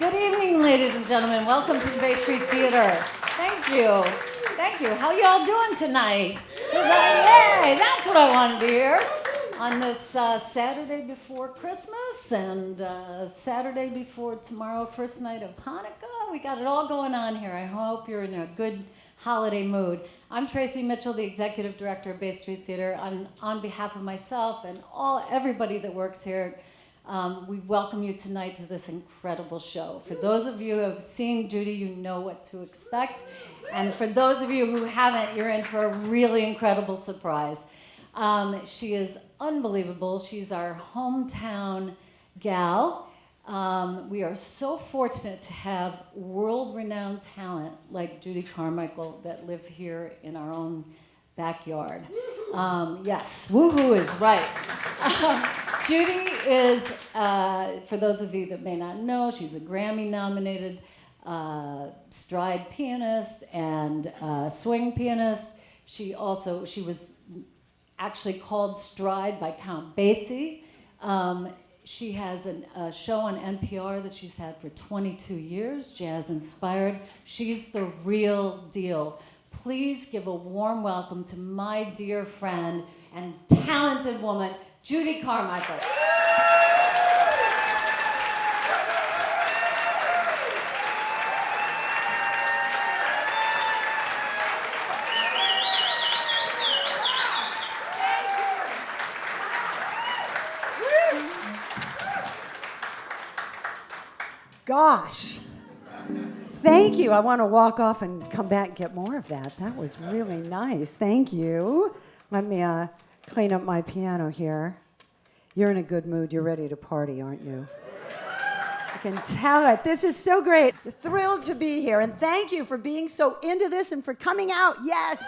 Good evening, ladies and gentlemen. Welcome to the Bay Street Theater. Thank you. Thank you. How y'all doing tonight? Yay! That's what I wanted to hear. On this Saturday before Christmas and Saturday before tomorrow, first night of Hanukkah. We got it all going on here. I hope you're in a good holiday mood. I'm Tracy Mitchell, the Executive Director of Bay Street Theater. On behalf of myself and everybody that works here, we welcome you tonight to this incredible show. For those of you who have seen Judy, you know what to expect. And for those of you who haven't, you're in for a really incredible surprise. She is unbelievable. She's our hometown gal. We are so fortunate to have world-renowned talent like Judy Carmichael that live here in our own backyard. Yes, woohoo is right. Judy is, for those of you that may not know, she's a Grammy-nominated stride pianist and swing pianist. She was actually called Stride by Count Basie. She has a show on NPR that she's had for 22 years, Jazz Inspired. She's the real deal. Please give a warm welcome to my dear friend and talented woman, Judy Carmichael. Gosh, thank you. I want to walk off and come back and get more of that. That was really nice. Thank you. Let me clean up my piano here. You're in a good mood. You're ready to party, aren't you? I can tell it. This is so great. Thrilled to be here. And thank you for being so into this and for coming out. Yes.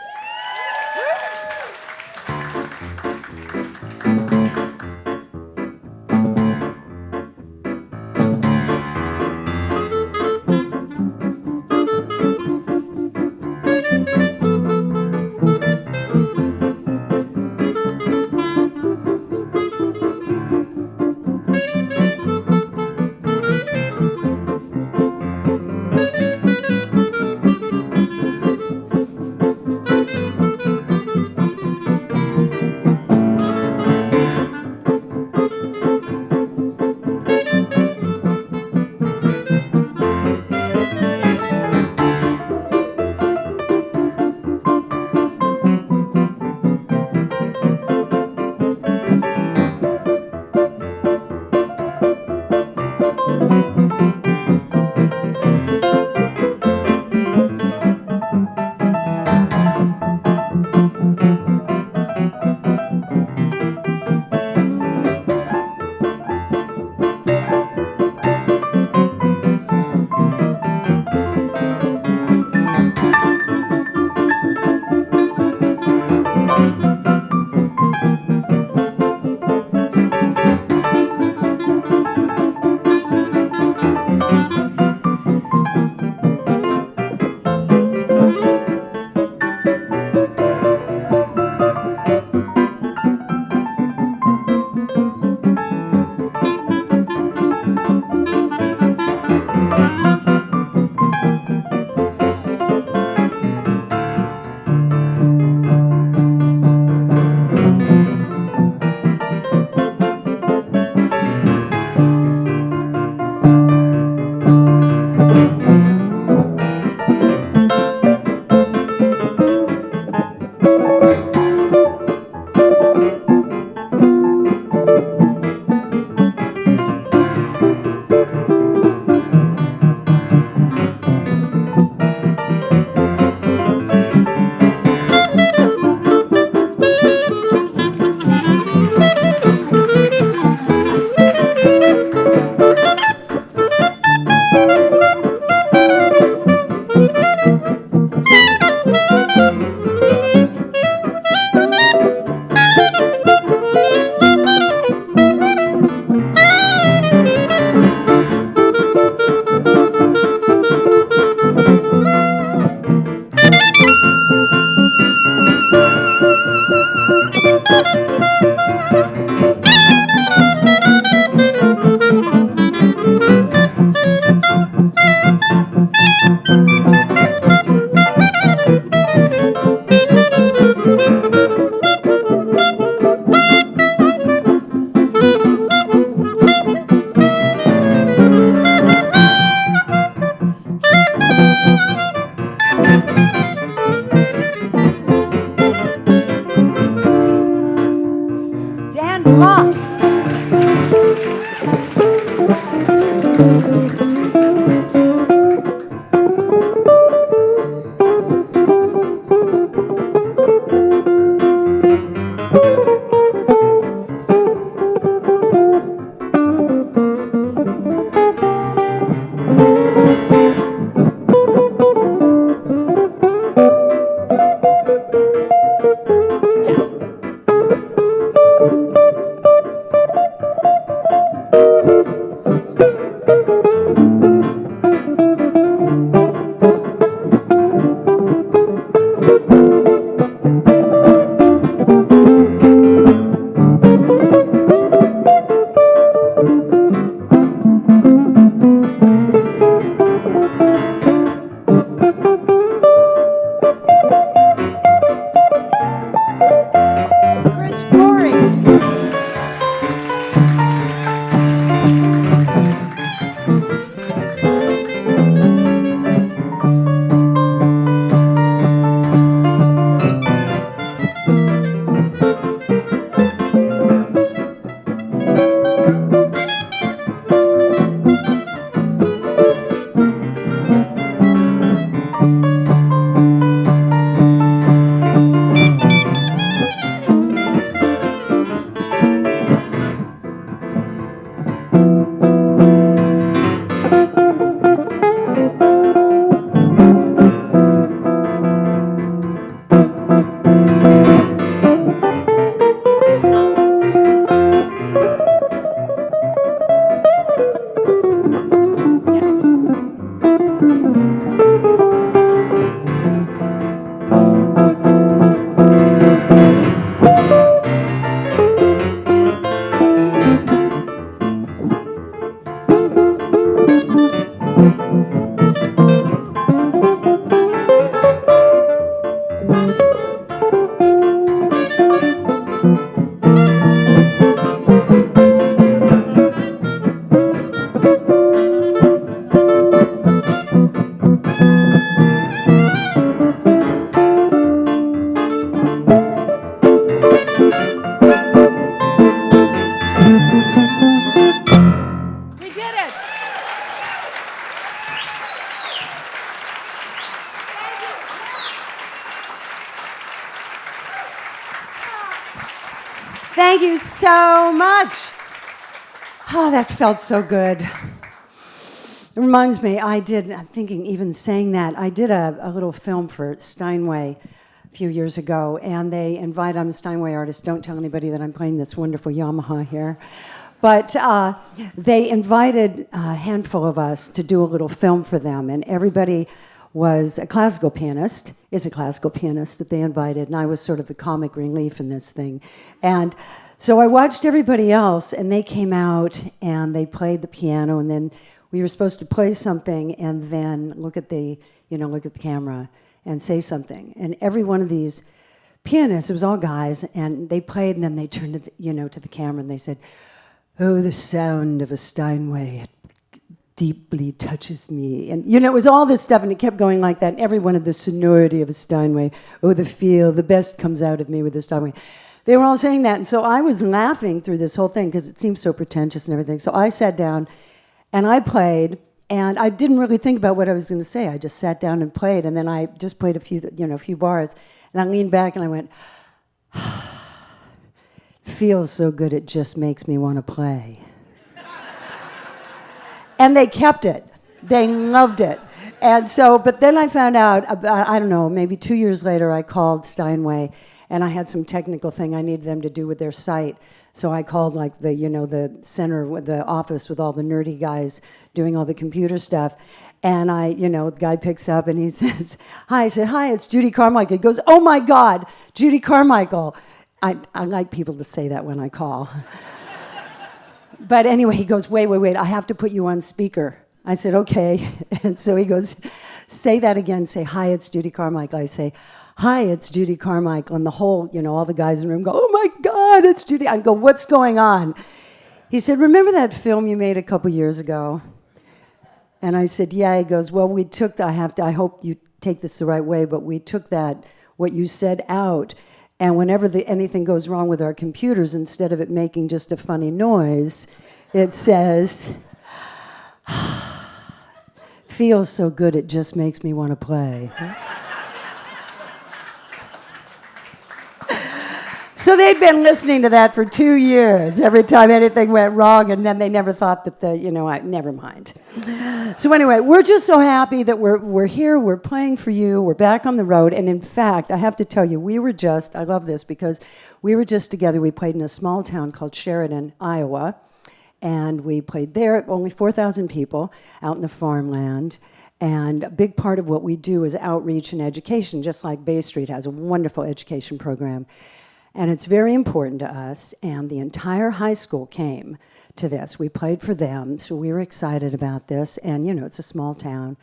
Thank you so much. Oh, that felt so good. It reminds me, I'm thinking even saying that, I did a little film for Steinway a few years ago, and they invited, I'm a Steinway artist, don't tell anybody that I'm playing this wonderful Yamaha here, but they invited a handful of us to do a little film for them, and everybody was a classical pianist, is a classical pianist that they invited, and I was sort of the comic relief in this thing. And so I watched everybody else, and they came out, and they played the piano, and then we were supposed to play something and then look at the camera and say something. And every one of these pianists, it was all guys, and they played, and then they turned to the camera and they said, "Oh, the sound of a Steinway, it deeply touches me." And it was all this stuff, and it kept going like that. And every one of the sonority of a Steinway, "Oh, the feel, the best comes out of me with a Steinway." They were all saying that, and so I was laughing through this whole thing because it seemed so pretentious and everything. So I sat down and I played, and I didn't really think about what I was going to say. I just sat down and played, and then I just played a few bars, and I leaned back and I went, "Feels so good, it just makes me want to play." And they kept it. They loved it. And so, but then I found out, about, I don't know, maybe 2 years later, I called Steinway, and I had some technical thing I needed them to do with their site. So I called like the center, with the office with all the nerdy guys doing all the computer stuff. And the guy picks up and he says, "Hi." I said, "Hi, it's Judy Carmichael." He goes, "Oh my God, Judy Carmichael." I like people to say that when I call. But anyway, he goes, wait, I have to put you on speaker. I said, "Okay." And so he goes, "Say that again, say, 'Hi, it's Judy Carmichael.'" I say, "Hi, it's Judy Carmichael." And the whole, all the guys in the room go, "Oh my God, it's Judy." I go, "What's going on?" He said, "Remember that film you made a couple years ago?" And I said, "Yeah." He goes, "Well, we took, I hope you take this the right way, but we took what you said out, and whenever anything goes wrong with our computers, instead of it making just a funny noise, it says, 'Feels so good, it just makes me want to play.'" So they'd been listening to that for 2 years, every time anything went wrong, and then they never thought that never mind. So anyway, we're just so happy that we're here, we're playing for you, we're back on the road, and in fact, I have to tell you, I love this, because we were just together, we played in a small town called Sheridan, Iowa, and we played there, only 4,000 people, out in the farmland. And a big part of what we do is outreach and education, just like Bay Street has a wonderful education program. And it's very important to us, and the entire high school came to this. We played for them, so we were excited about this, and it's a small town.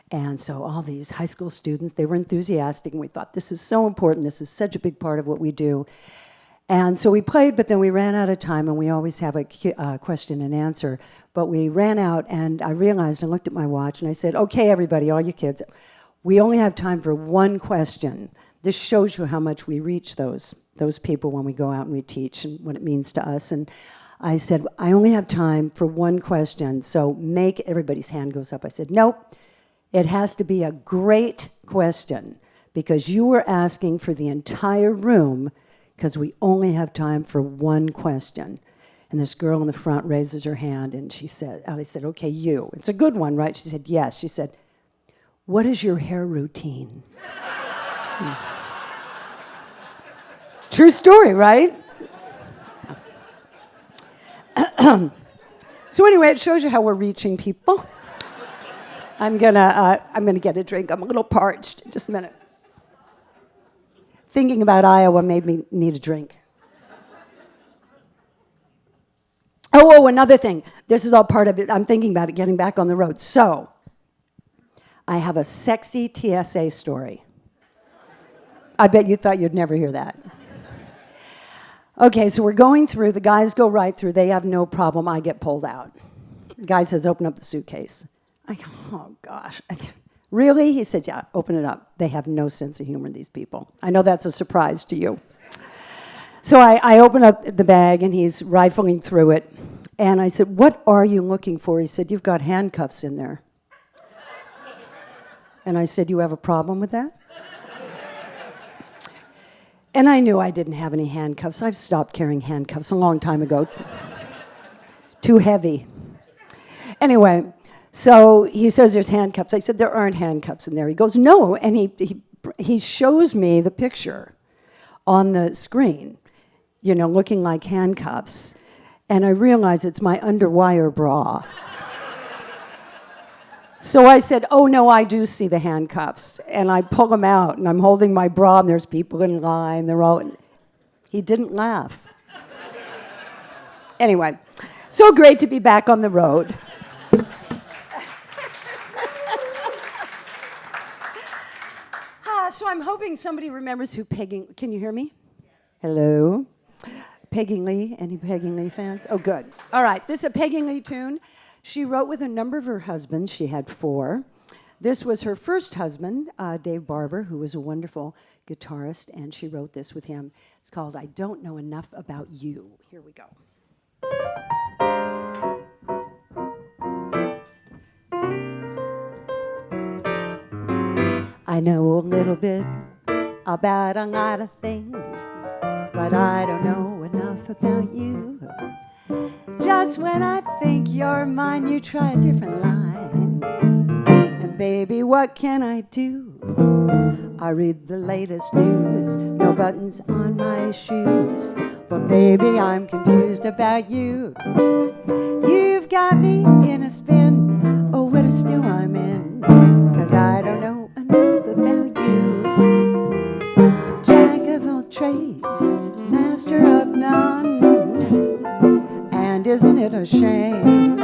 And so all these high school students, they were enthusiastic, and we thought, this is so important, this is such a big part of what we do. And so we played, but then we ran out of time, and we always have a question and answer. But we ran out, and I realized, I looked at my watch, and I said, "Okay, everybody, all you kids, we only have time for one question." This shows you how much we reach those people when we go out and we teach and what it means to us. And I said, "I only have time for one question, so everybody's hand goes up." I said, "Nope, it has to be a great question, because you were asking for the entire room, because we only have time for one question." And this girl in the front raises her hand, and I said, "Okay, you. It's a good one, right?" She said, "Yes." She said, "What is your hair routine?" True story, right? So anyway, it shows you how we're reaching people. I'm gonna get a drink. I'm a little parched. Just a minute. Thinking about Iowa made me need a drink. Oh, another thing. This is all part of it. I'm thinking about it, getting back on the road. So, I have a sexy TSA story. I bet you thought you'd never hear that. Okay, so we're going through. The guys go right through. They have no problem. I get pulled out. The guy says, "Open up the suitcase." I go, "Oh, gosh. Really?" He said, "Yeah, open it up." They have no sense of humor, these people. I know that's a surprise to you. So I open up the bag, and he's rifling through it. And I said, "What are you looking for?" He said, "You've got handcuffs in there." And I said, "You have a problem with that?" And I knew I didn't have any handcuffs. I've stopped carrying handcuffs a long time ago. Too heavy. Anyway, so he says there's handcuffs. I said, there aren't handcuffs in there. He goes, no, and he shows me the picture on the screen, you know, looking like handcuffs. And I realize it's my underwire bra. So I said, oh, no, I do see the handcuffs. And I pull them out, and I'm holding my bra, and there's people in line. They're all... He didn't laugh. Anyway, so great to be back on the road. So I'm hoping somebody remembers who Peggy... Can you hear me? Hello? Peggy Lee. Any Peggy Lee fans? Oh, good. All right, this is a Peggy Lee tune. She wrote with a number of her husbands. She had 4. This was her first husband, Dave Barber, who was a wonderful guitarist, and she wrote this with him. It's called I Don't Know Enough About You. Here we go. I know a little bit about a lot of things, but I don't know enough about you. Just when I think you're mine, you try a different line. And baby, what can I do? I read the latest news, no buttons on my shoes. But baby, I'm confused about you. You've got me in a spin, oh, what a stew I'm in. 'Cause I don't know enough about you. Jack of all trades, master of none. And isn't it a shame?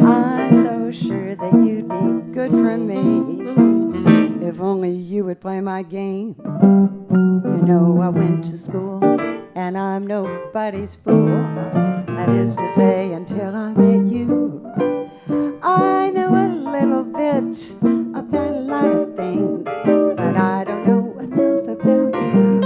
I'm so sure that you'd be good for me if only you would play my game. You know I went to school and I'm nobody's fool. That is to say, until I met you. I know a little bit about a lot of things, but I don't know enough about you.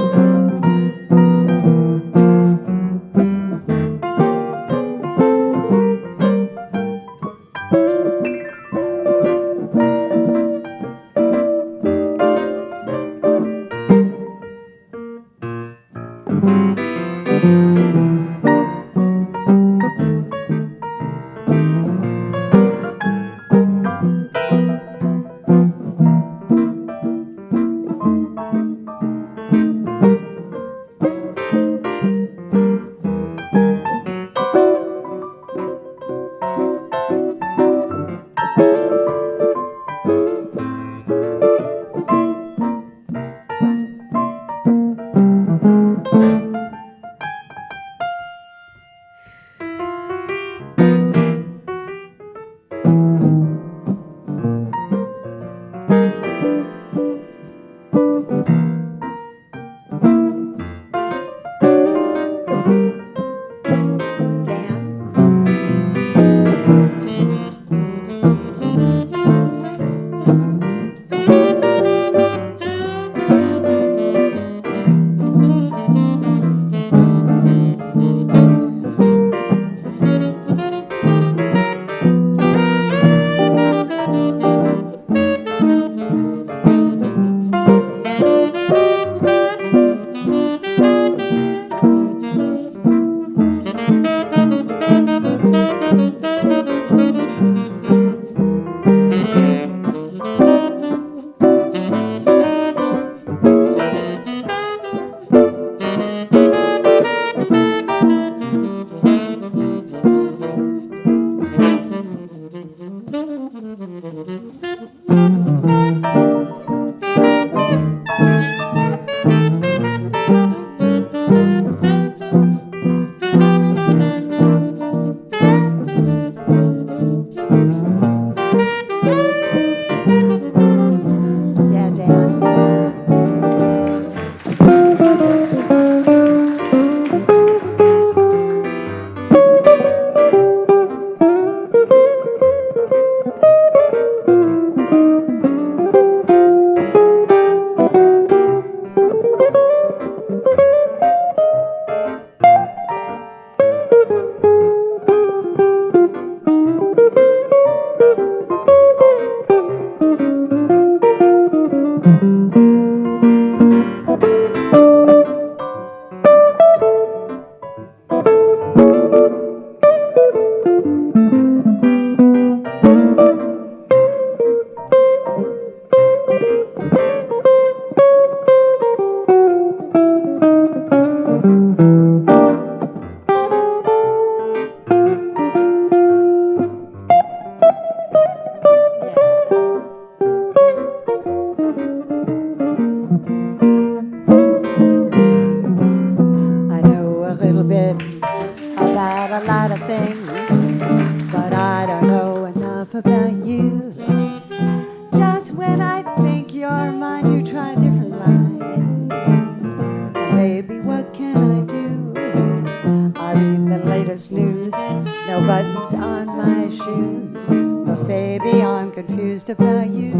my shoes. But baby, I'm confused about you.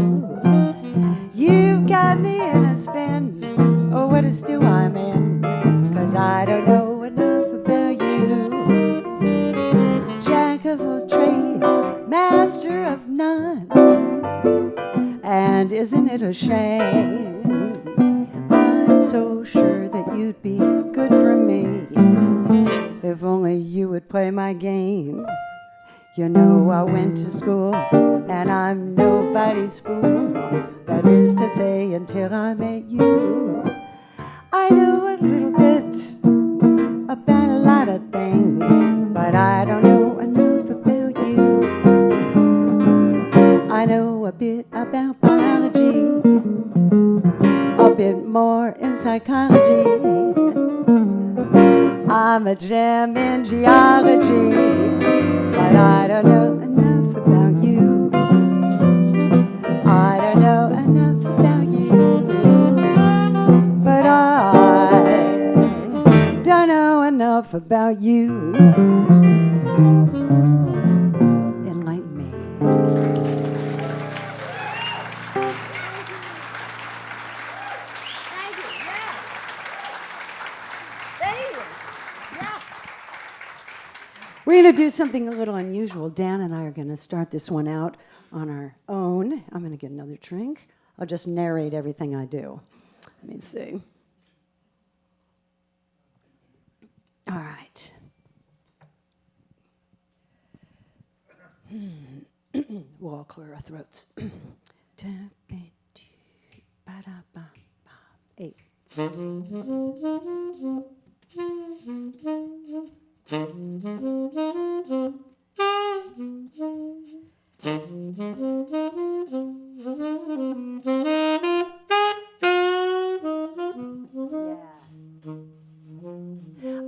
You've got me in a spin. Oh, what a stew I'm in. 'Cause I don't know enough about you. Jack of all trades, master of none. And isn't it a shame? I'm so sure that you'd be good for me. If only you would play my game. You know I went to school and I'm nobody's fool. That is to say, until I met you. I know a little bit about a lot of things, but I don't know enough about you. I know a bit about biology, a bit more in psychology. I'm a gem in geology, but I don't know enough about you. I don't know enough about you, but I don't know enough about you. Enlighten me. Thank you. Yeah. Thank you. Yeah. We're going to do something a little unusual. Dan and I are going to start this one out on our own. I'm going to get another drink. I'll just narrate everything I do. Let me see. All right. We'll all clear our throats. Eight.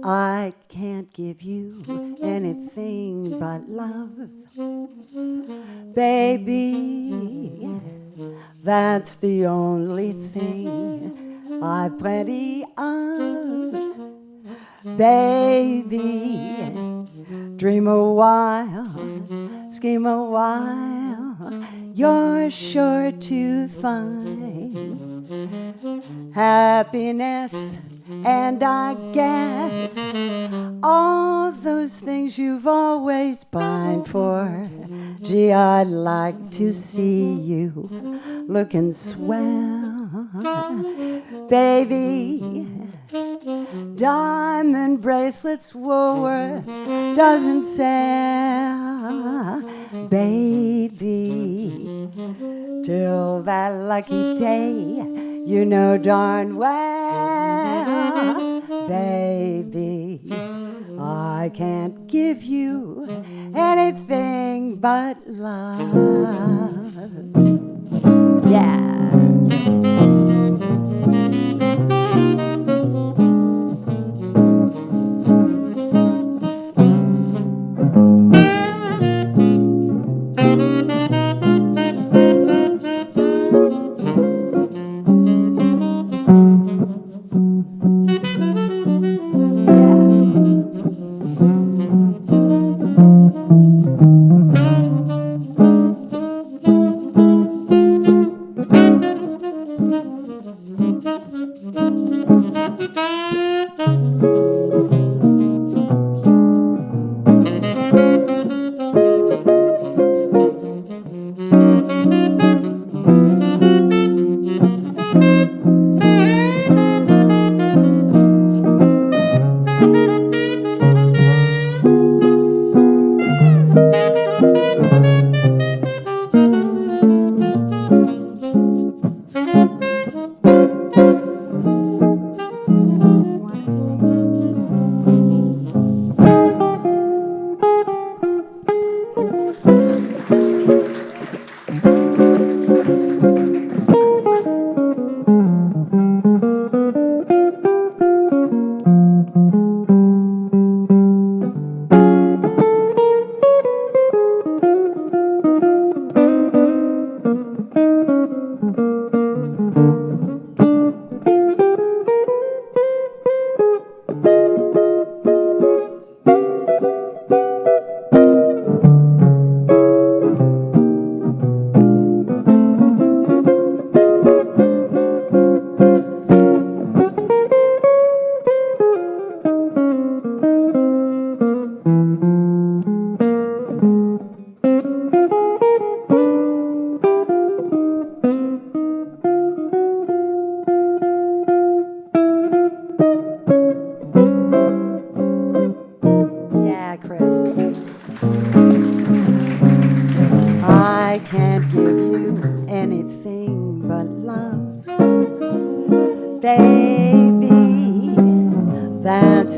I can't give you anything but love, baby. That's the only thing I've plenty of, baby. Dream a while, scheme a while, you're sure to find happiness. And I guess all those things you've always pined for. Gee, I'd like to see you looking swell, baby. Diamond bracelets Woolworth doesn't sell, baby. Till that lucky day, you know darn well, baby, I can't give you anything but love. Yeah.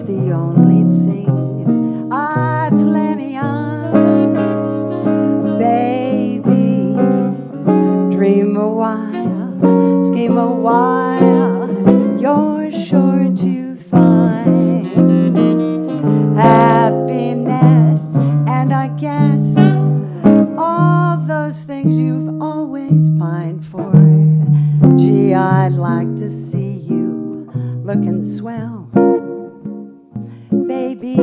the only thing I plenty of. Baby, dream a while, scheme a while, you're sure to find happiness, and I guess all those things you've always pined for. Gee, I'd like to see you looking swell, baby.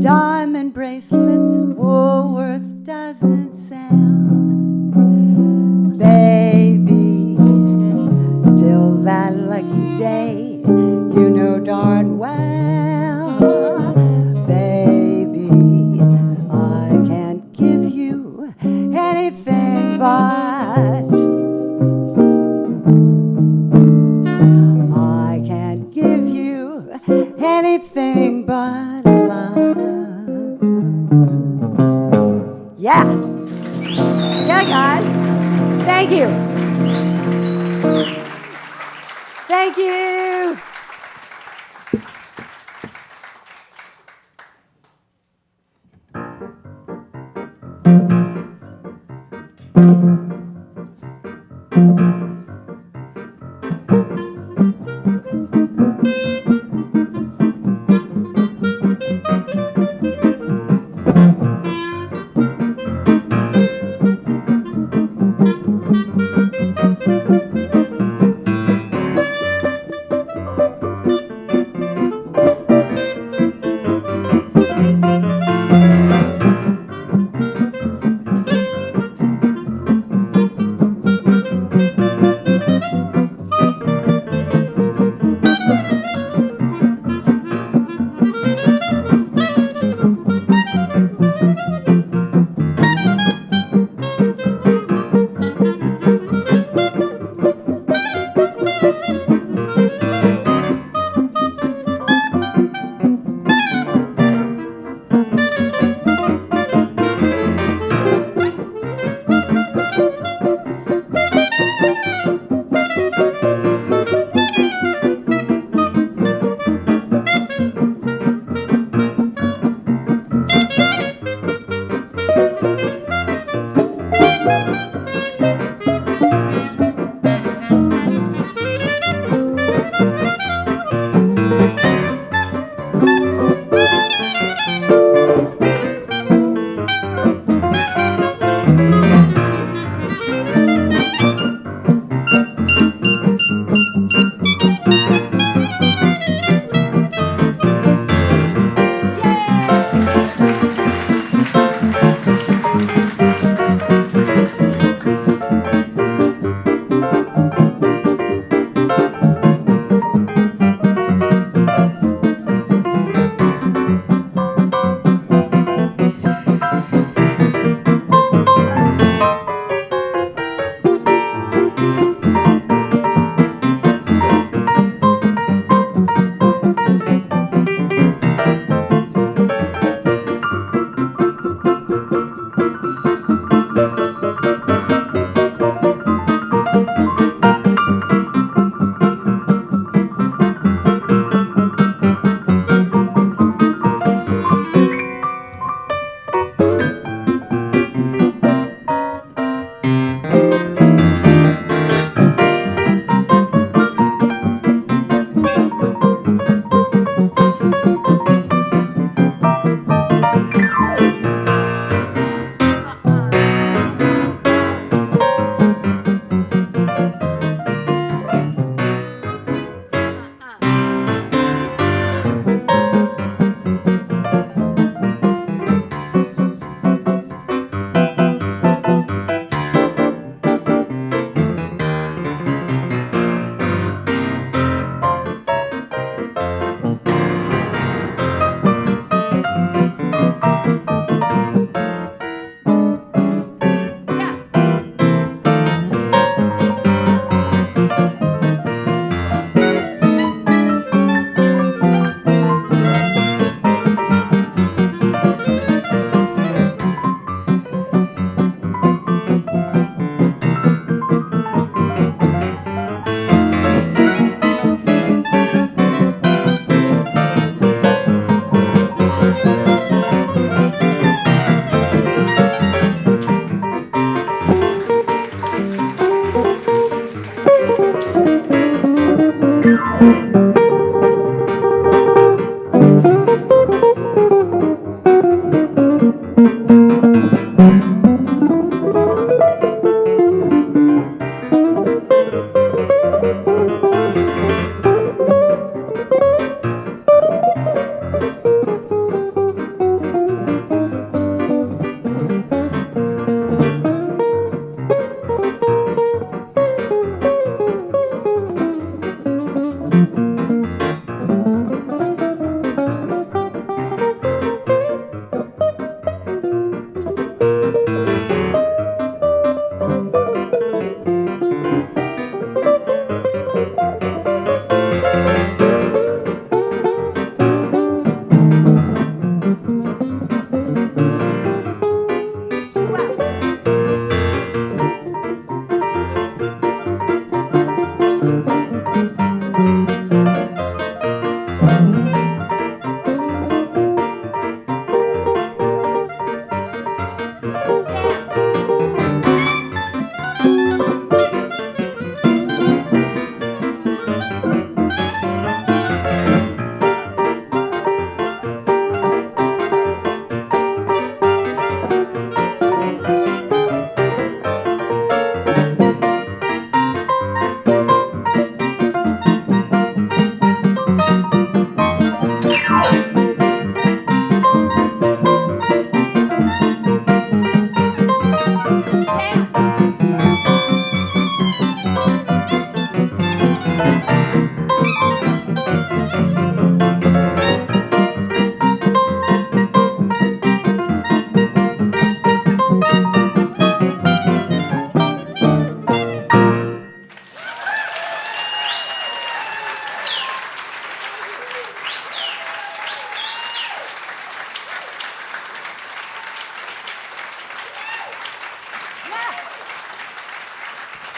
Diamond bracelets Woolworth doesn't sell, baby. Till that lucky day, you know darn well, baby, I can't give you anything but, I can't give you anything but love. Yeah. Yeah, guys. Thank you. Thank you.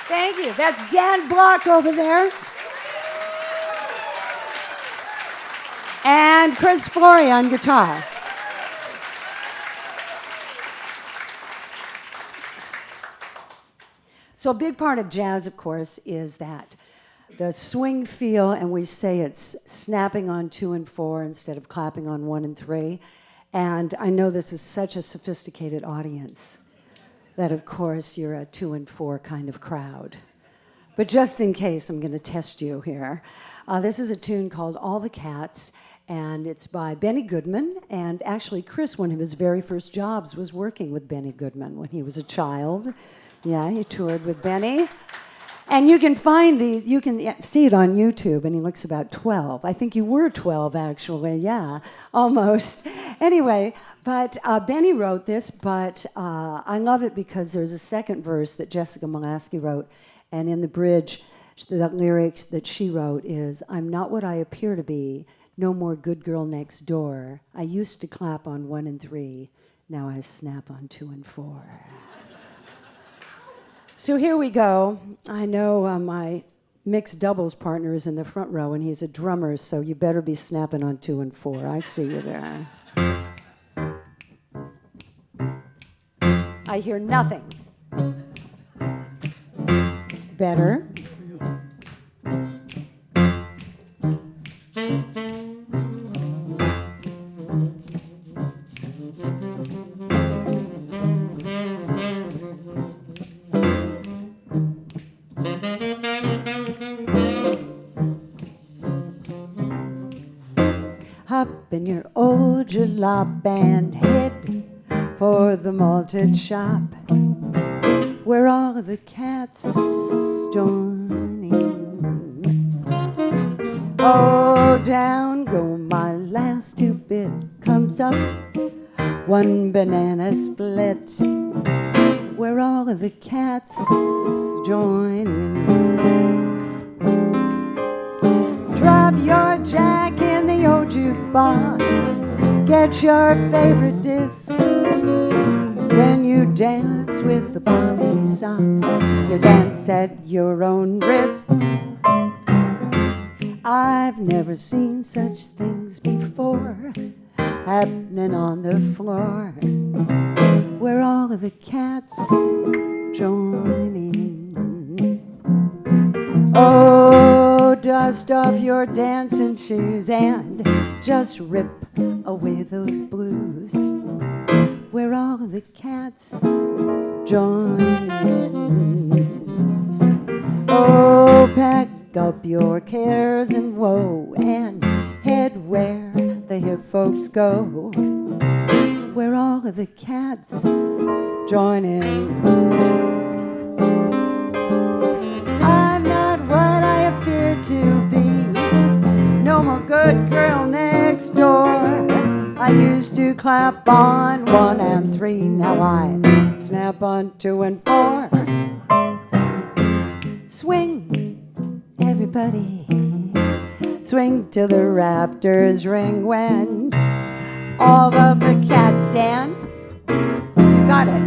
Thank you. That's Dan Block over there. And Chris Flory on guitar. So a big part of jazz, of course, is that the swing feel, and we say it's snapping on 2 and 4 instead of clapping on 1 and 3. And I know this is such a sophisticated audience that, of course, you're a 2 and 4 kind of crowd. But just in case, I'm going to test you here. This is a tune called All the Cats, and it's by Benny Goodman. And actually, Chris, one of his very first jobs was working with Benny Goodman when he was a child. Yeah, he toured with Benny. And you can see it on YouTube, and he looks about 12. I think you were 12, actually, yeah, almost. Anyway, but Benny wrote this, but I love it because there's a second verse that Jessica Molaski wrote, and in the bridge, the lyrics that she wrote is, I'm not what I appear to be, no more good girl next door. I used to clap on 1 and 3, now I snap on 2 and 4. So here we go. I know my mixed doubles partner is in the front row, and he's a drummer, so you better be snapping on 2 and 4. I see you there. I hear nothing. Better. Hop in your old jalop and head for the malted shop, where all the cats join in. Oh, down go my last 2 bit, comes up 1 banana split, where all of the cats join in. Drop your jack in the old jukebox, get your favorite disc. When you dance with the Bobby Sox, you dance at your own risk. I've never seen such things before, happening on the floor, where all of the cats join in. Oh, dust off your dancing shoes and just rip away those blues, where all the cats join in. Oh, pack up your cares and woe and head where the hip folks go, where all of the cats join in. I'm not what I appear to be, no more good girl next door. I used to clap on 1 and 3, now I snap on 2 and 4. Swing, everybody, swing till the rafters ring when all of the cats dance. You got it.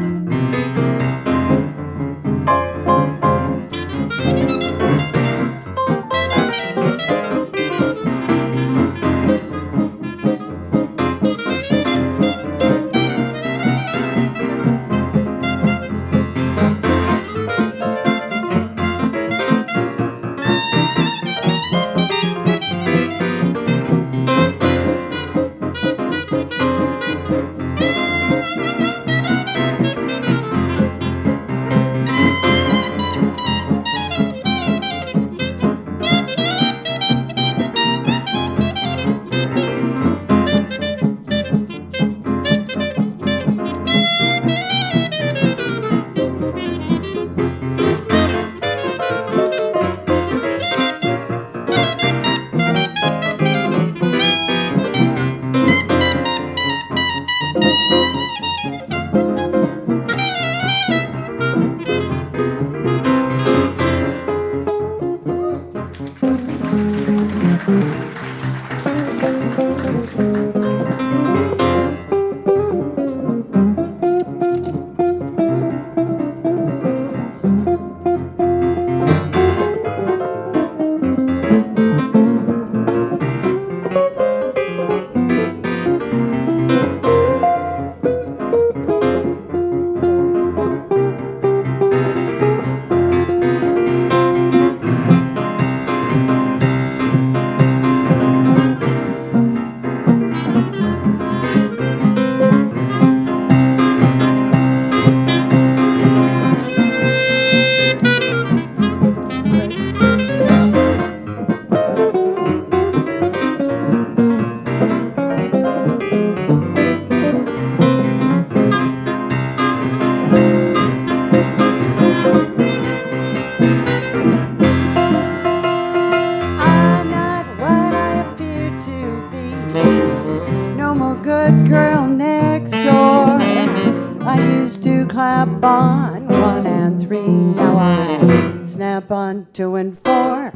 clap on 1 and 3. Now I snap on 2 and 4.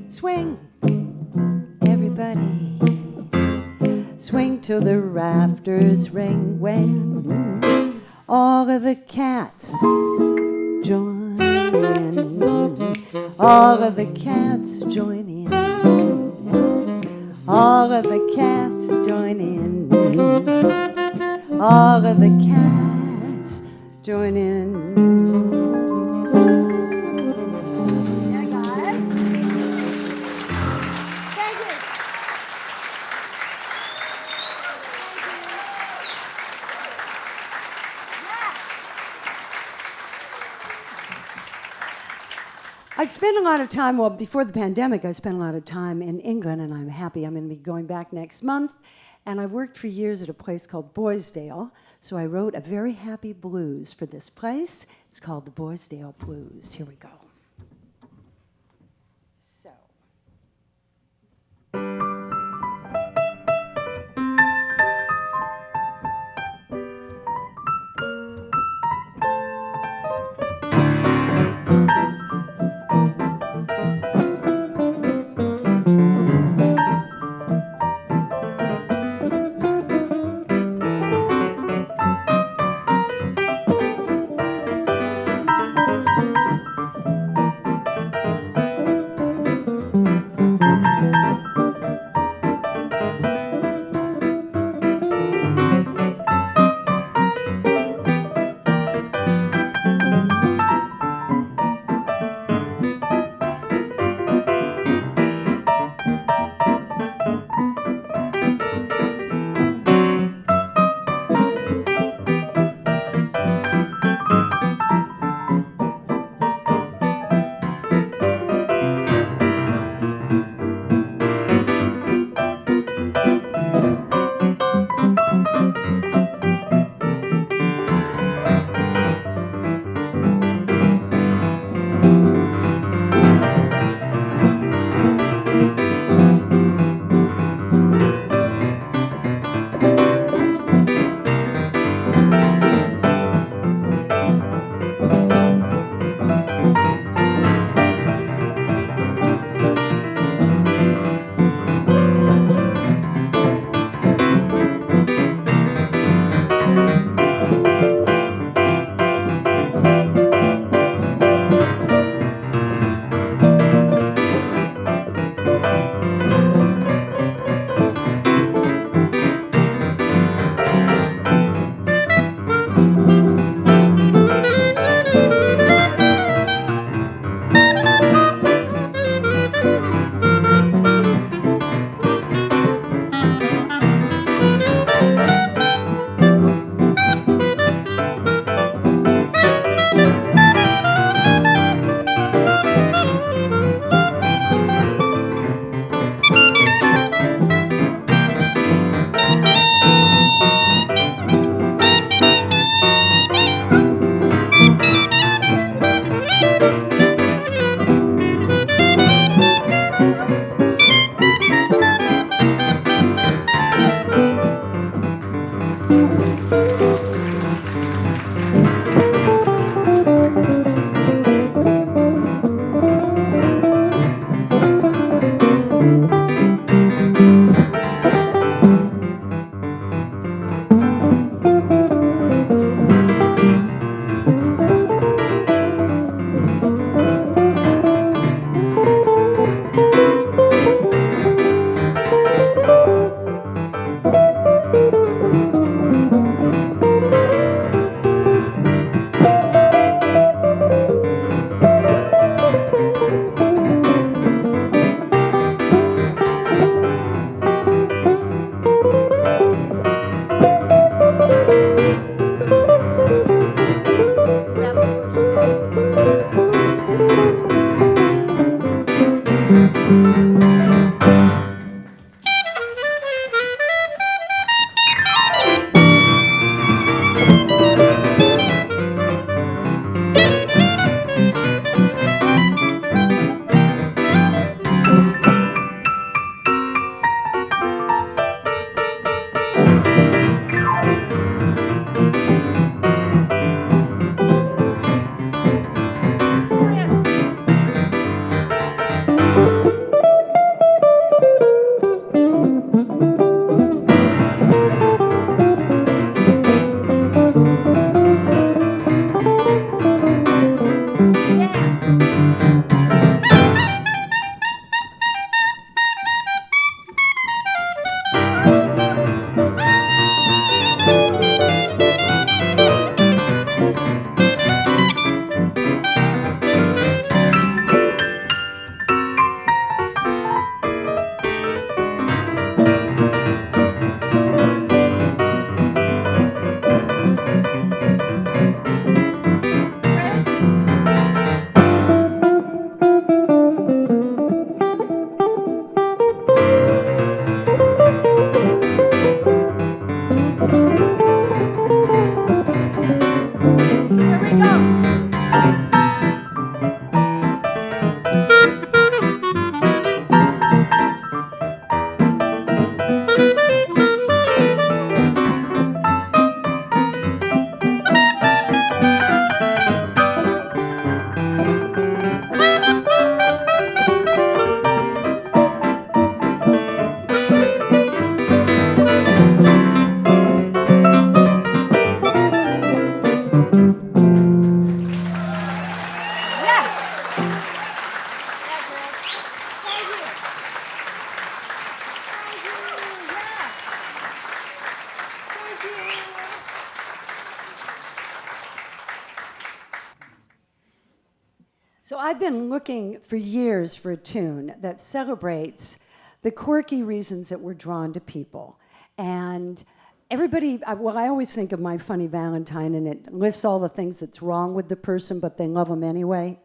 Swing, everybody. Swing till the rafters ring when all of the cats join in. All of the cats join in. All of the cats join in. All of the cats join in. Yeah, guys. Thank you. I spent a lot of time, well, before the pandemic, I spent a lot of time in England, and I'm happy. I'm going to be going back next month. And I worked for years at a place called Boysdale, so I wrote a very happy blues for this place. It's called the Boysdale Blues. Here we go. So. So I've been looking for years for a tune that celebrates the quirky reasons that we're drawn to people. And everybody, well, I always think of My Funny Valentine, and it lists all the things that's wrong with the person, but they love them anyway.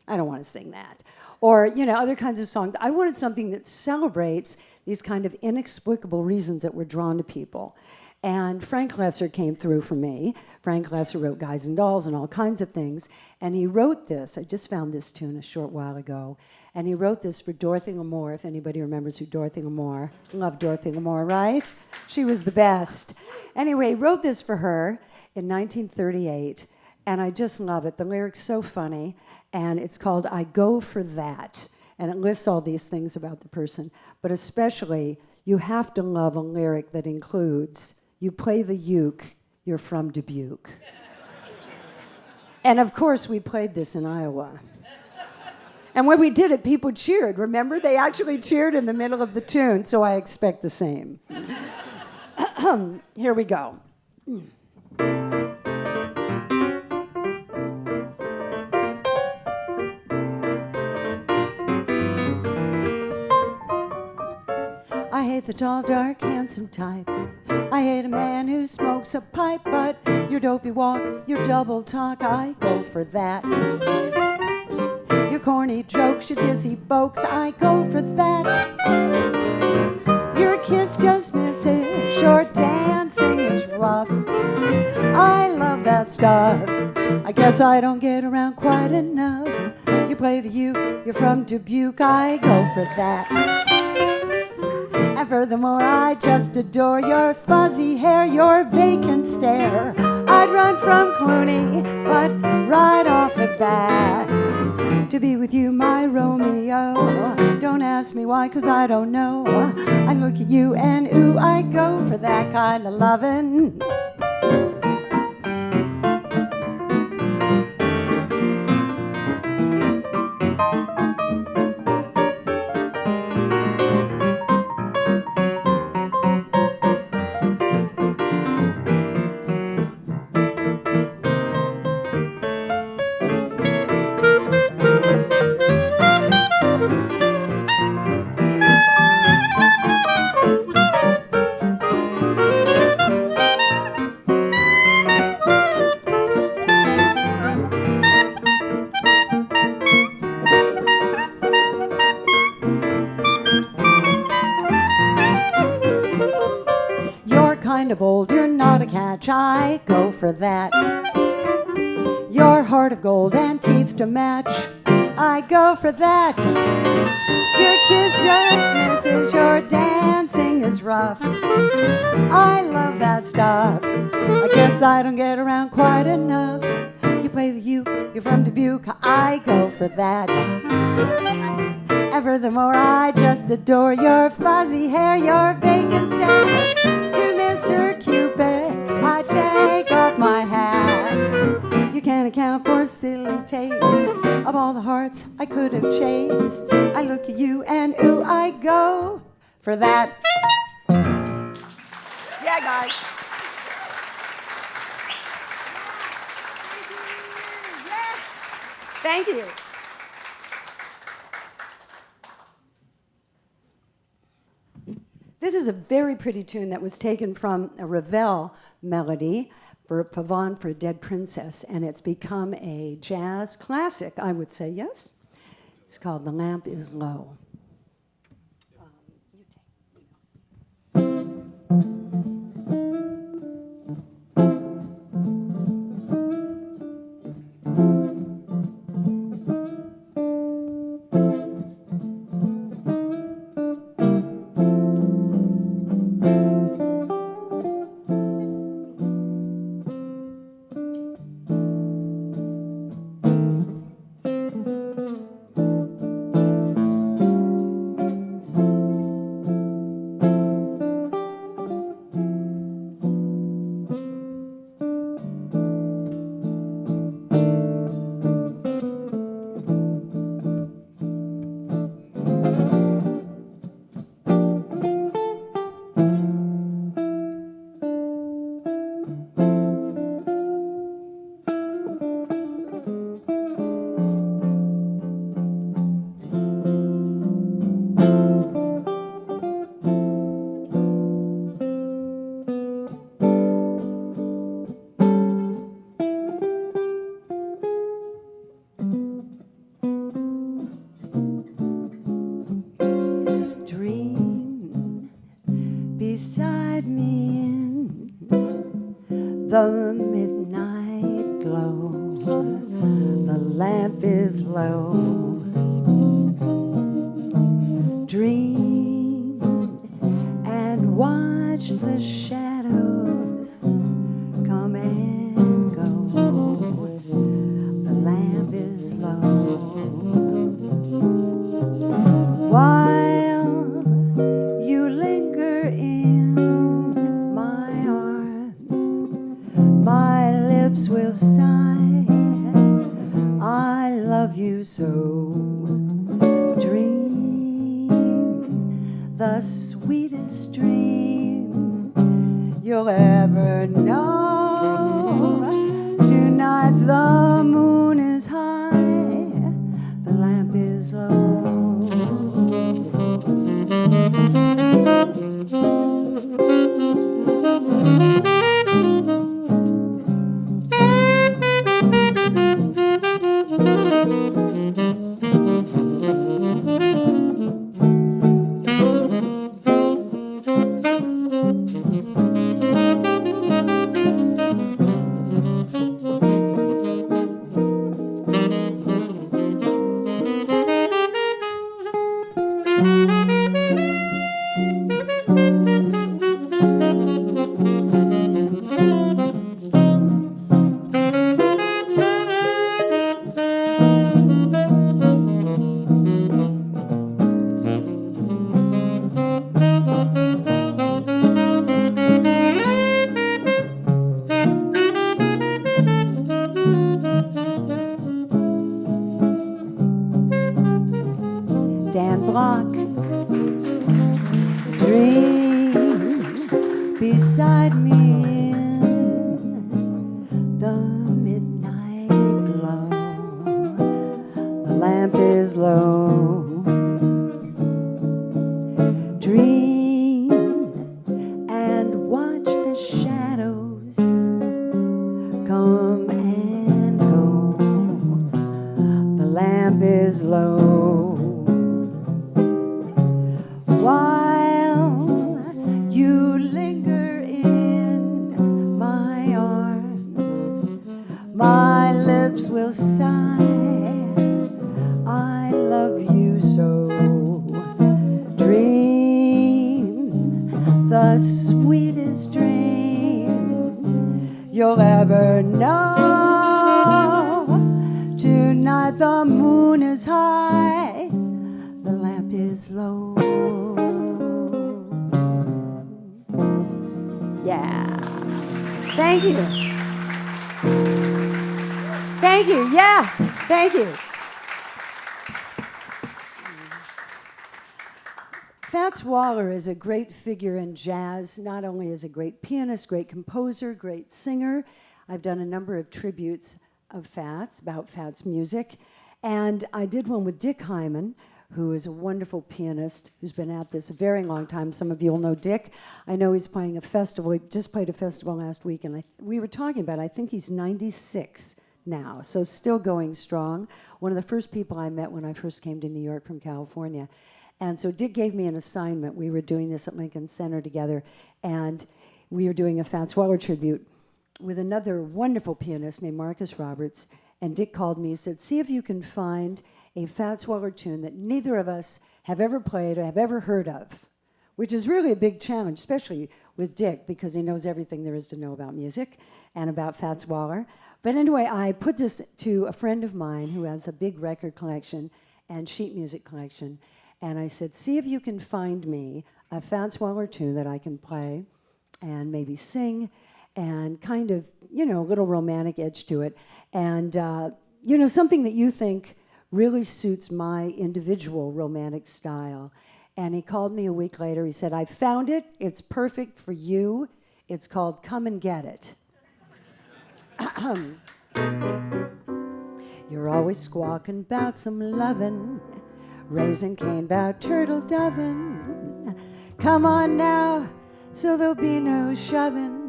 I don't want to sing that. Or, other kinds of songs. I wanted something that celebrates these kind of inexplicable reasons that we're drawn to people. And Frank Lesser came through for me. Frank Lesser wrote Guys and Dolls and all kinds of things. And he wrote this. I just found this tune a short while ago. And he wrote this for Dorothy L'Amour, if anybody remembers who Dorothy L'Amour. Love Dorothy L'Amour, right? She was the best. Anyway, he wrote this for her in 1938. And I just love it. The lyric's so funny. And it's called I Go For That. And it lists all these things about the person. But especially, you have to love a lyric that includes, you play the uke, you're from Dubuque. And of course, we played this in Iowa. And when we did it, people cheered. Remember? They actually cheered in the middle of the tune, so I expect the same. Here we go. I hate the tall, dark, handsome type. I hate a man who smokes a pipe, but your dopey walk, your double talk, I go for that. Your corny jokes, your dizzy folks, I go for that. Your kiss just misses, your dancing is rough. I love that stuff. I guess I don't get around quite enough. You play the uke, you're from Dubuque, I go for that. And furthermore, I just adore your fuzzy hair, your vacant stare. I'd run from Clooney, but right off the bat, to be with you, my Romeo. Don't ask me why, 'cause I don't know. I look at you and ooh, I go for that kind of lovin'. Kind of old, you're not a catch, I go for that. Your heart of gold and teeth to match, I go for that. Your kiss just misses, your dancing is rough. I love that stuff. I guess I don't get around quite enough. You play the uke, you're from Dubuque, I go for that. And furthermore, I just adore your fuzzy hair, your vacant stare. Mr. Cupid, I take off my hat. You can't account for silly taste of all the hearts I could have chased. I look at you and ooh, I go for that. Yeah, guys. Thank you. This is a very pretty tune that was taken from a Ravel melody for Pavane for a Dead Princess, and it's become a jazz classic, I would say, yes? It's called The Lamp is Low. the midnight glow. The lamp is low. Dream and watch the shadows come and go. The lamp is low. While you linger in my arms, my lips will sigh, I love you so. Dream the sweetest dream you'll ever know. Tonight the moon is high, the lamp is low. Dream beside me in the midnight glow. The lamp is low. Dream and watch the shadows come and go. The lamp is low. While you linger in my arms, my lips will sigh, I love you so. Dream the sweetest dream you'll ever know. Tonight the moon is high, the lamp is low. Yeah. Thank you. Thank you. Yeah. Thank you. Fats Waller is a great figure in jazz, not only as a great pianist, great composer, great singer. I've done a number of tributes of Fats, about Fats music. And I did one with Dick Hyman, who is a wonderful pianist who's been at this a very long time. Some of you will know Dick. I know he's playing a festival. He just played a festival last week, and we were talking about it. I think he's 96 now, so still going strong. One of the first people I met when I first came to New York from California. And so Dick gave me an assignment. We were doing this at Lincoln Center together, and we were doing a Fats Waller tribute with another wonderful pianist named Marcus Roberts. And Dick called me and said, see if you can find a Fats Waller tune that neither of us have ever played or have ever heard of, which is really a big challenge, especially with Dick, because he knows everything there is to know about music and about Fats Waller. But anyway, I put this to a friend of mine who has a big record collection and sheet music collection, and I said, see if you can find me a Fats Waller tune that I can play and maybe sing and kind of, you know, a little romantic edge to it. And, you know, something that you think really suits my individual romantic style. And he called me a week later. He said, I found it. It's perfect for you. It's called Come and Get It. You're always squawking about some lovin', raising Cain about turtle dovin'. Come on now, so there'll be no shovin'.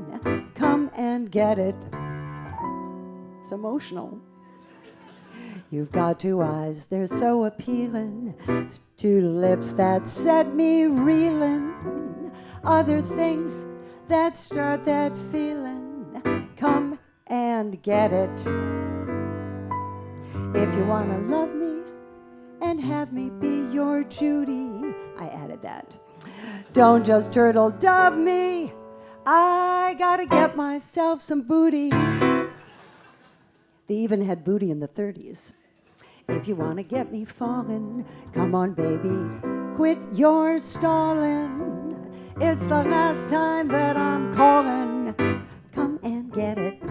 Come and get it. It's emotional. You've got two eyes, they're so appealing, two lips that set me reeling, other things that start that feeling. and get it. If you want to love me and have me be your Judy, I added that. Don't just turtle dove me, I gotta get myself some booty. They even had booty in the 30s. If you want to get me falling, come on, baby, quit your stalling. It's the last time that I'm calling. Come and get it.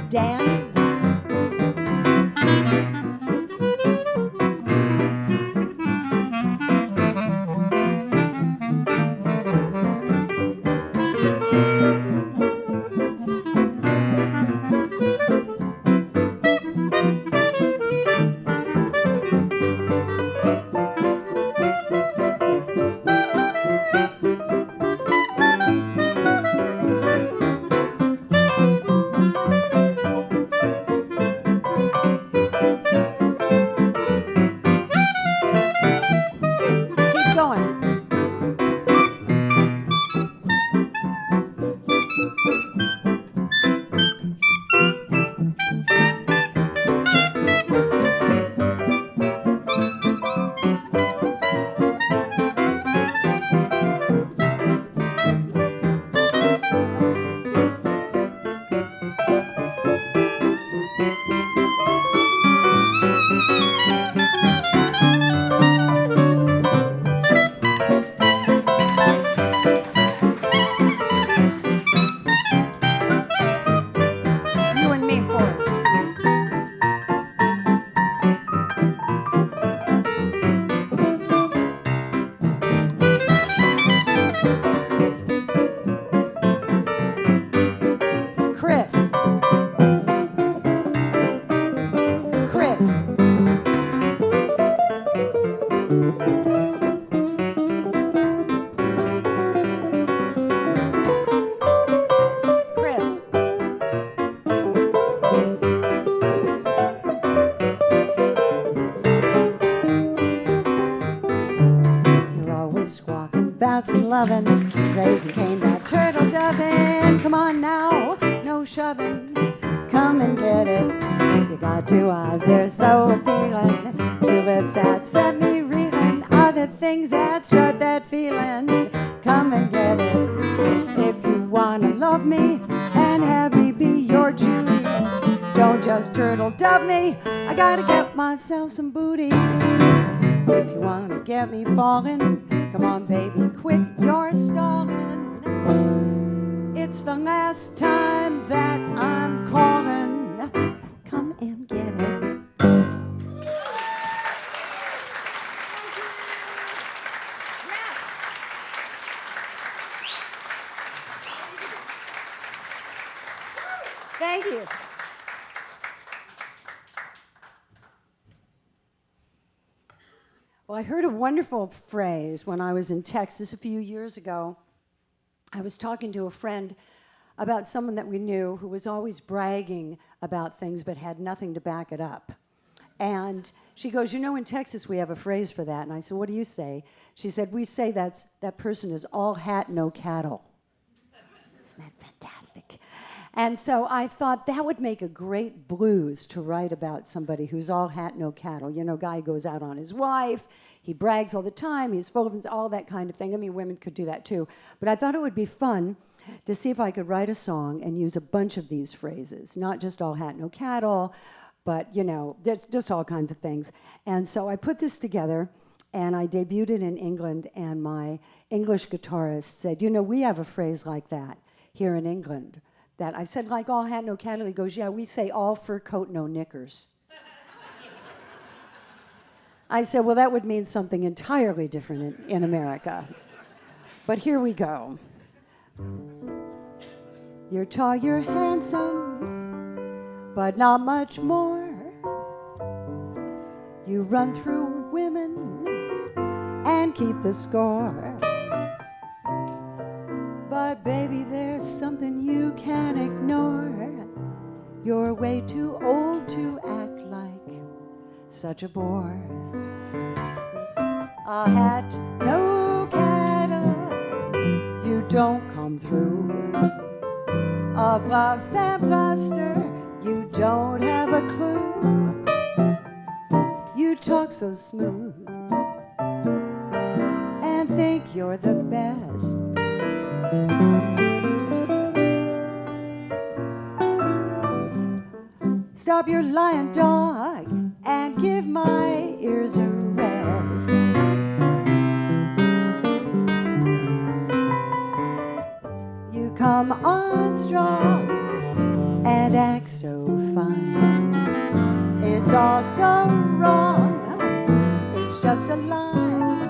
Dan? Keep going. You and me, Forrest. Chris. Chris. Chris. You're always squawking about some loving, raising Cain, that turtle dovin'. Come on now, no shoving, come and get it. You got two eyes, they're so appealing, two lips that set me reeling, other things that start that feeling. Come and get it. If you wanna love me and have me be your Judy, don't just turtle dove me, I gotta get myself some booty. If you wanna get me falling, come on, baby, quit your stalling. It's the last time that I'm calling. Come and get it. Thank you. Well, I heard a wonderful phrase when I was in Texas a few years ago. I was talking to a friend about someone that we knew who was always bragging about things but had nothing to back it up. And she goes, you know, in Texas we have a phrase for that. And I said, what do you say? She said, we say that person is all hat, no cattle. Isn't that fantastic? And so I thought that would make a great blues to write about somebody who's all hat, no cattle. You know, guy goes out on his wife, he brags all the time, he's full of all that kind of thing. I mean, women could do that too. But I thought it would be fun to see if I could write a song and use a bunch of these phrases, not just all hat, no cattle, but, you know, just all kinds of things. And so I put this together, and I debuted it in England, and my English guitarist said, you know, we have a phrase like that here in England. That I said, like all hat, no cattle. He goes, yeah, we say all fur coat, no knickers. I said, well, that would mean something entirely different in America. But here we go. You're tall, you're handsome, but not much more. You run through women and keep the score. But baby, there's something you can't ignore. You're way too old to act like such a bore. A hat, no cattle, you don't come through. A bluff and bluster, you don't have a clue. You talk so smooth and think you're the best. Stop your lying dog and give my ears a rest. You come on strong and act so fine. It's all so wrong, it's just a line.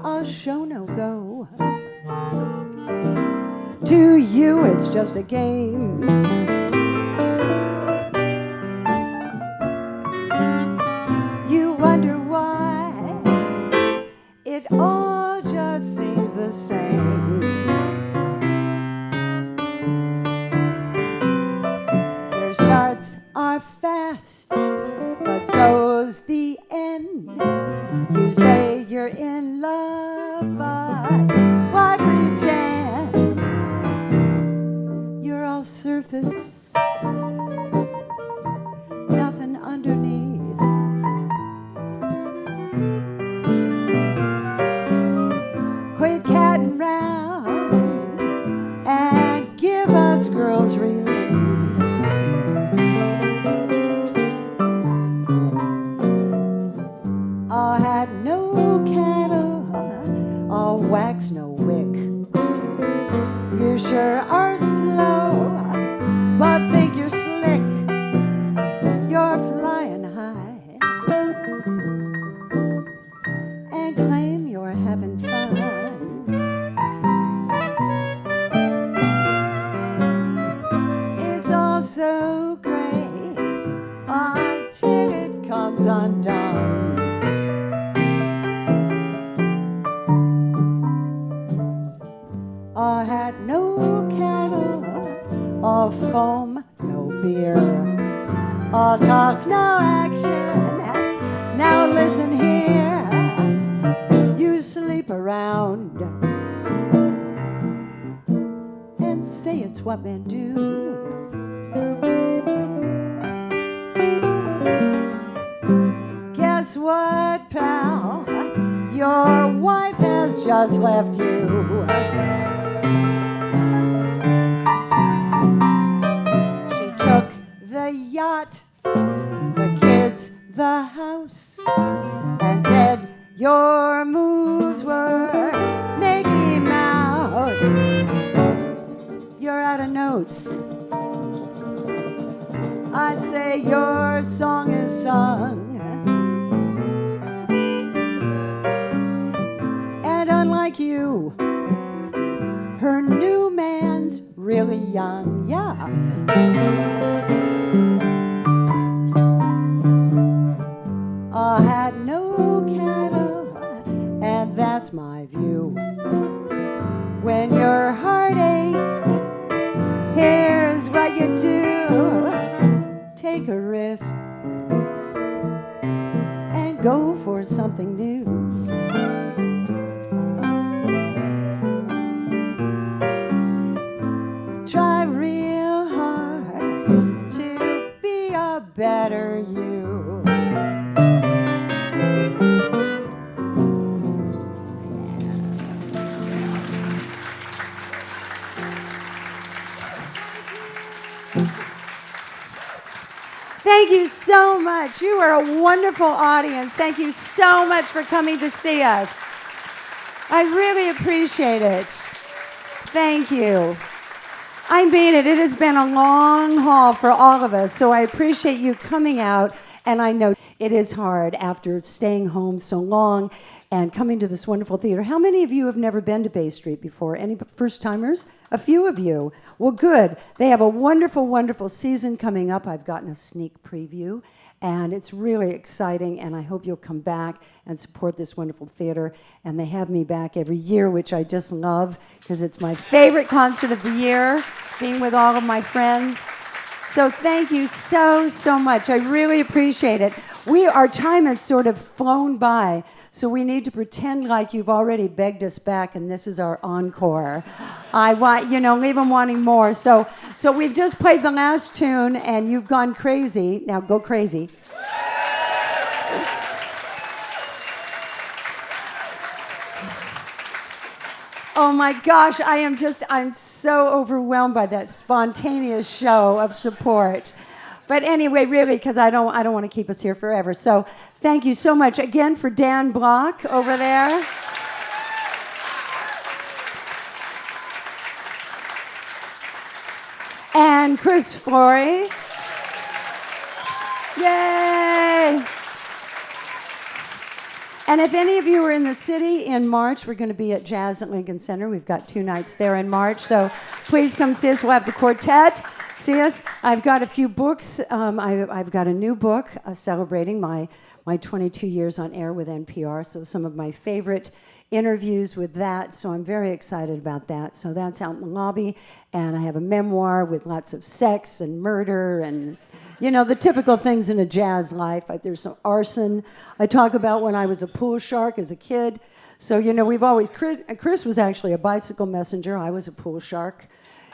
A show no go. To you it's just a game. You wonder why it all just seems the same. Your starts are fast, but so's the end. You say you're in love, but why pretend? You're all surface, nothing underneath. Quit catting round and give us girls relief. I had no cattle, all wax, no wick. You sure are slow, but think you're slick. You're flying high and claim you're having fun. It's all so great until it comes undone. I had no cattle, all foam, no beer, all talk, no action. Now listen here, you sleep around and say it's what men do. Guess what, pal? Your wife has just left you. The yacht, the kids, the house, and said your moves were Mickey Mouse. You're out of notes. I'd say your song is sung. And unlike you, her new man's really young, yeah. I had no cattle, and that's my view. When your heart aches, here's what you do. Take a risk and go for something new. Try real Thank you so much. You are a wonderful audience. Thank you so much for coming to see us. I really appreciate it. Thank you. I mean it. It has been a long haul for all of us, so I appreciate you coming out, and I know it is hard after staying home so long and coming to this wonderful theater. How many of you have never been to Bay Street before? Any first-timers? A few of you. Well, good. They have a wonderful, wonderful season coming up. I've gotten a sneak preview, and it's really exciting, and I hope you'll come back and support this wonderful theater. And they have me back every year, which I just love, because it's my favorite concert of the year, being with all of my friends. So thank you so, so much. I really appreciate it. Our time has sort of flown by, so we need to pretend like you've already begged us back, and this is our encore. I want, leave them wanting more. So we've just played the last tune, and you've gone crazy. Now go crazy. Oh my gosh, I'm so overwhelmed by that spontaneous show of support. But anyway, really, because I don't want to keep us here forever. So thank you so much again for Dan Block over there. And Chris Flory. Yay! And if any of you are in the city in March, we're going to be at Jazz at Lincoln Center. We've got 2 nights there in March, so please come see us. We'll have the quartet. See us. I've got a few books. I've got a new book celebrating my 22 years on air with NPR, so some of my favorite interviews with that, so I'm very excited about that. So that's out in the lobby, and I have a memoir with lots of sex and murder and the typical things in a jazz life. There's some arson. I talk about when I was a pool shark as a kid. So, we've always, Chris was actually a bicycle messenger. I was a pool shark.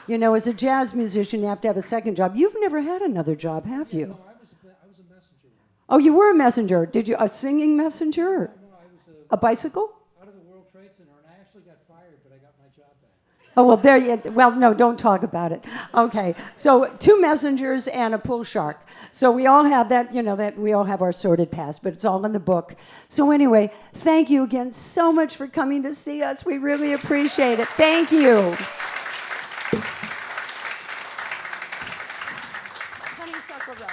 As a jazz musician, you have to have a second job. You've never had another job, have you? No, I was a messenger. Oh, you were a messenger. Did you, a singing messenger? No, I was a bicycle? out of the World Trade Center, and I actually got fired, but I got my job back. Oh, well, there you, well, no, don't talk about it. Okay, so 2 messengers and a pool shark. So we all have that, that we all have our sordid past, but it's all in the book. So anyway, thank you again so much for coming to see us. We really appreciate it. Thank you. Honeysuckle Rose.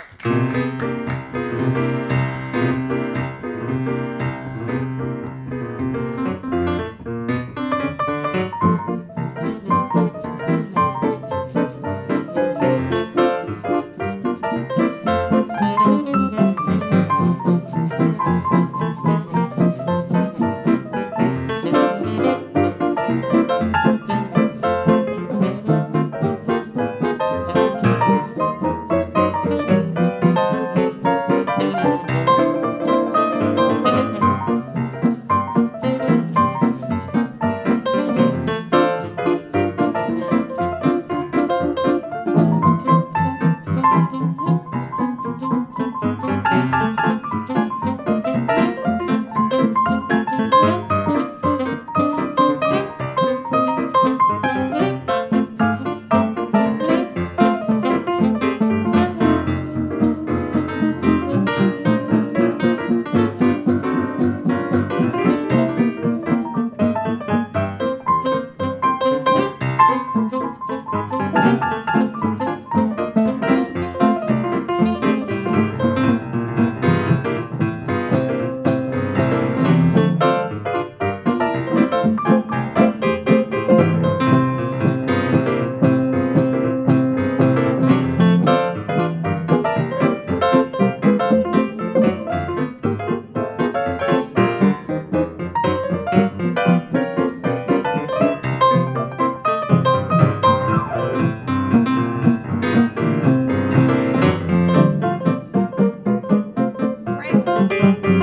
Great.